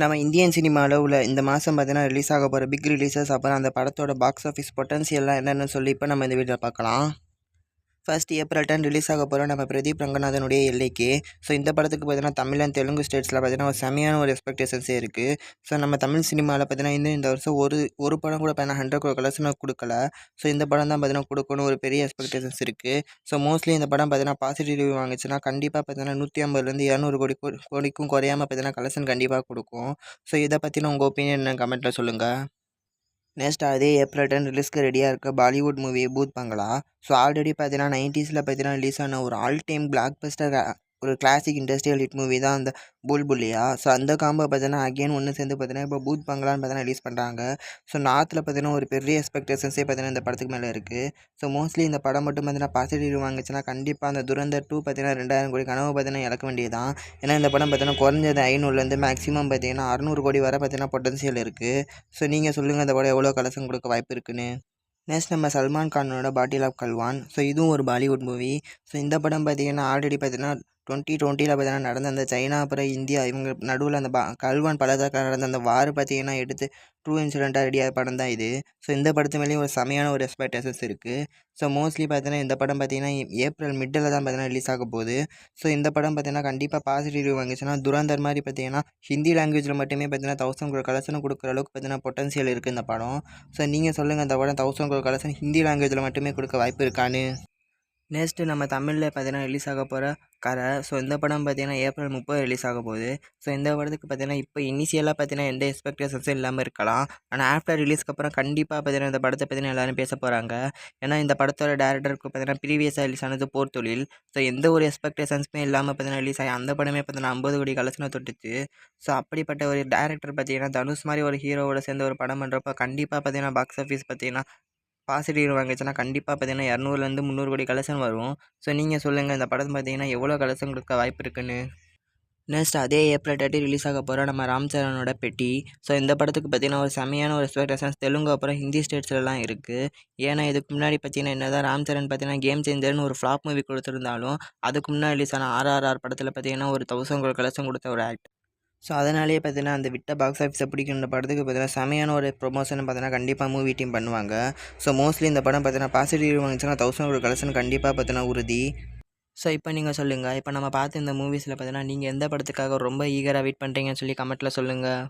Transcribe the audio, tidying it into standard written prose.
நம்ம இந்தியன் சினிமாவில் உள்ள இந்த மாதம் பார்த்தீங்கன்னா ரிலீஸ் ஆக போகிற பிக் ரிலீசஸ், அப்புறம் அந்த படத்தோட பாக்ஸ் ஆஃபீஸ் பொட்டன்ஷியல்லாம் என்னென்னு சொல்லி இப்போ நம்ம இந்த வீடியோவில் பார்க்கலாம். ஃபர்ஸ்ட் ஏப்ரல் 10 ரிலீஸ் ஆக போகிற நம்ம பிரதீப் ரங்கநாதனுடைய எல்லைக்கு. ஸோ இந்த படத்துக்கு பார்த்தீங்கன்னா தமிழ் அண்ட் தெலுங்கு ஸ்டேட்ஸில் பார்த்தீங்கன்னா ஒரு செமையான ஒரு எக்ஸ்பெக்டேஷன்ஸே இருக்குது. ஸோ நம்ம தமிழ் சினிமாவில் பார்த்தீங்கன்னா இன்னும் இந்த வருஷம் ஒரு படம் கூட பார்த்தீங்கன்னா 100 crore கலெக்ஷனாக கொடுக்கல. ஸோ இந்த படம் தான் பார்த்தீங்கன்னா கொடுக்கணும் ஒரு பெரிய எக்ஸ்பெக்டேஷன்ஸ் இருக்குது. ஸோ மோஸ்ட்லி இந்த படம் பார்த்தீங்கன்னா பாசிட்டிவ் ரிவ்யூ வாங்குச்சுன்னா கண்டிப்பாக பார்த்தீங்கன்னா 150 200 கோடிக்கும் குறையாமல் பார்த்தீங்கன்னா கலெக்ஷன் கண்டிப்பாக கொடுக்கும். ஸோ இதை பற்றின உங்கள் ஒப்பீனியன் என்ன கமெண்ட்டில் சொல்லுங்கள். நெக்ஸ்ட் அதே ஏப்ரல் 10 ரிலீஸ்க்கு ரெடியாக இருக்க பாலிவுட் மூவி பூத் பங்களா. ஸோ ஆல்ரெடி பார்த்தீங்கன்னா 90s பார்த்தீங்கன்னா ரிலீஸ் ஆன ஒரு ஆல் டைம் பிளாக் பஸ்டர், ஒரு கிளாசிக் இண்டஸ்ட்ரியல் ஹிட் மூவி தான் அந்த புல்புலியா. ஸோ அந்த காம்போ பார்த்தீங்கன்னா அகைன் ஒன்று சேர்ந்து பார்த்தீங்கன்னா இப்போ பூத் பங்களான்னு பார்த்தீங்கன்னா ரிலீஸ் பண்ணுறாங்க. ஸோ நார்த்தில் பார்த்தீங்கன்னா ஒரு பெரிய எக்ஸ்பெக்டேஷன்ஸே பார்த்தீங்கன்னா இந்த படத்துக்கு மேலே இருக்குது. ஸோ மோஸ்ட்லி இந்த படம் மட்டும் பார்த்தீங்கன்னா பாசிட்டிவ் வாங்குச்சுன்னா கண்டிப்பாக அந்த துரந்தர் 2 பார்த்தீங்கன்னா 2000 கோடி கனவு பார்த்தீங்கன்னா இழக்க வேண்டியதான். ஏன்னா இந்த படம் பார்த்தீங்கன்னா குறைஞ்சது 500லேருந்து மேக்ஸிமம் பார்த்தீங்கன்னா 600 கோடி வரை பார்த்தீங்கன்னா பொட்டன்ஷியல் இருக்குது. ஸோ நீங்கள் சொல்லுங்கள் இந்த படம் எவ்வளோ கலெக்ஷன் கொடுக்க வாய்ப்பு இருக்குன்னு. நெக்ஸ்ட் நம்ம சல்மான் கானோட பாட்டில் ஆஃப் கல்வான். ஸோ இதுவும் ஒரு பாலிவுட் மூவி. ஸோ இந்த படம் பார்த்தீங்கன்னா ஆல்ரெடி பார்த்தீங்கன்னா 2020 பார்த்தீங்கன்னா நடந்த அந்த சைனா அப்புறம் இந்தியா இவங்க நடுவில் அந்த கல்வான் பள்ளத்தாக்கில் நடந்த அந்த வார் பார்த்தீங்கன்னா எடுத்து ட்ரூ இன்சிடெண்ட்டாக ரெடியாக படம் தான் இது. ஸோ இந்த படத்து மேலேயும் ஒரு செமையான ஒரு எக்ஸ்பெக்டேஷன்ஸ் இருக்குது. ஸோ மோஸ்ட்லி பார்த்தீங்கன்னா இந்த படம் பார்த்தீங்கன்னா ஏப்ரல் மிட்டில் தான் பார்த்தீங்கன்னா ரிலீஸ் ஆக போகுது. ஸோ இந்த படம் பார்த்தீங்கன்னா கண்டிப்பாக பாசிட்டிவ் ரிவ்யூ வாங்கிச்சுன்னா துரந்தர் மாதிரி பார்த்தீங்கன்னா ஹிந்தி லாங்குவேஜில் மட்டுமே பார்த்தீங்கன்னா 1000 crore கலெக்ஷன் கொடுக்குற அளவுக்கு பார்த்தீங்கன்னா பொட்டன்ஷியல் இருக்குது இந்த படம். ஸோ நீங்கள் சொல்லுங்கள் இந்த படம் 1000 crore கலெக்ஷன் ஹிந்தி லாங்குவேஜில் மட்டுமே கொடுக்க வாய்ப்பு இருக்கான்னு. நெக்ஸ்ட்டு நம்ம தமிழில் பார்த்தீங்கன்னா ரிலீஸ் ஆக போகிற கரை. ஸோ இந்த படம் பார்த்தீங்கன்னா ஏப்ரல் 30 ரிலீஸ் ஆக போகுது. ஸோ இந்த படத்துக்கு பார்த்தீங்கன்னா இப்போ இனிஷியலாக பார்த்தீங்கன்னா எந்த எக்ஸ்பெக்டேஷன்ஸும் இல்லாமல் இருக்கலாம். ஆனால் ஆஃப்டர் ரிலீஸ்க்கு அப்புறம் கண்டிப்பாக பார்த்தீங்கன்னா இந்த படத்தை பற்றின எல்லோரும் பேச போகிறாங்க. ஏன்னா இந்த படத்தோட டேரக்டருக்கு பார்த்தீங்கன்னா ப்ரீவியஸாக ரிலீஸ் ஆனது போர் தொழில். ஸோ எந்த ஒரு எக்ஸ்பெக்டேஷன்ஸுமே இல்லாமல் பார்த்தீங்கன்னா ரிலீஸ் ஆகி அந்த படமே பார்த்தீங்கன்னா 50 கோடி கலெக்ஷனை தொட்டுச்சு. ஸோ அப்படிப்பட்ட ஒரு டேரக்டர் பார்த்தீங்கன்னா தனுஷ் மாதிரி ஒரு ஹீரோவோட சேர்ந்து ஒரு படம் பண்ணுறப்போ கண்டிப்பாக பார்த்தீங்கன்னா பாக்ஸ் ஆஃபீஸ் பார்த்தீங்கன்னா பாசிட்டிவ் வாங்கிச்சுன்னா கண்டிப்பாக பார்த்தீங்கன்னா 200லேருந்து 300 கோடி கலெக்ஷன் வரும். ஸோ நீங்கள் சொல்லுங்கள் இந்த படம் பார்த்தீங்கன்னா எவ்வளோ கலெக்ஷன் கொடுக்க வாய்ப்பு இருக்குன்னு. நெக்ஸ்ட் அதே ஏப்ரல் 30 ரிலீஸ் ஆக போகிற நம்ம ராம் சரணோட பெட்டி. ஸோ இந்த படத்துக்கு பார்த்தீங்கன்னா ஒரு செமையான ஒரு எக்ஸ்பெக்டேஷன்ஸ் தெலுங்கு அப்புறம் ஹிந்தி ஸ்டேட்ஸ்லாம் இருக்குது. ஏன்னா இதுக்கு முன்னாடி பார்த்தீங்கன்னா என்ன தான் ராம் சரண் பார்த்தீங்கன்னா கேம் சேஞ்சர்னு ஒரு ஃப்ளாப் மூவி கொடுத்துருந்தாலும் அதுக்கு முன்னாடி ரிலீஸ் ஆன RRR படத்தில் பார்த்தீங்கன்னா ஒரு 1000 crore கலெக்ஷன் கொடுத்த ஒரு ஆக்ட். ஸோ அதனாலேயே பார்த்தீங்கன்னா அந்த விட்ட பாக்ஸ் ஆஃபீஸை பிடிக்கின்ற படத்துக்கு பார்த்தீங்கன்னா செமையான ஒரு ப்ரொமோஷன் பார்த்தீங்கன்னா கண்டிப்பாக மூவி டீம் பண்ணுவாங்க. ஸோ மோஸ்ட்லி இந்த படம் பார்த்தீங்கன்னா பாசிட்டிவ் வாங்கிச்சுன்னா 1000 crore கலெக்ஷன் கண்டிப்பாக பார்த்தீங்கன்னா உறுதி. ஸோ இப்போ நீங்கள் சொல்லுங்கள், இப்போ நம்ம பார்த்து இந்த மூவிஸில் பார்த்தீங்கன்னா நீங்கள் எந்த படத்துக்காக ரொம்ப ஈகராக வெயிட் பண்ணுறீங்கன்னு சொல்லி கமெண்ட்டில் சொல்லுங்கள்.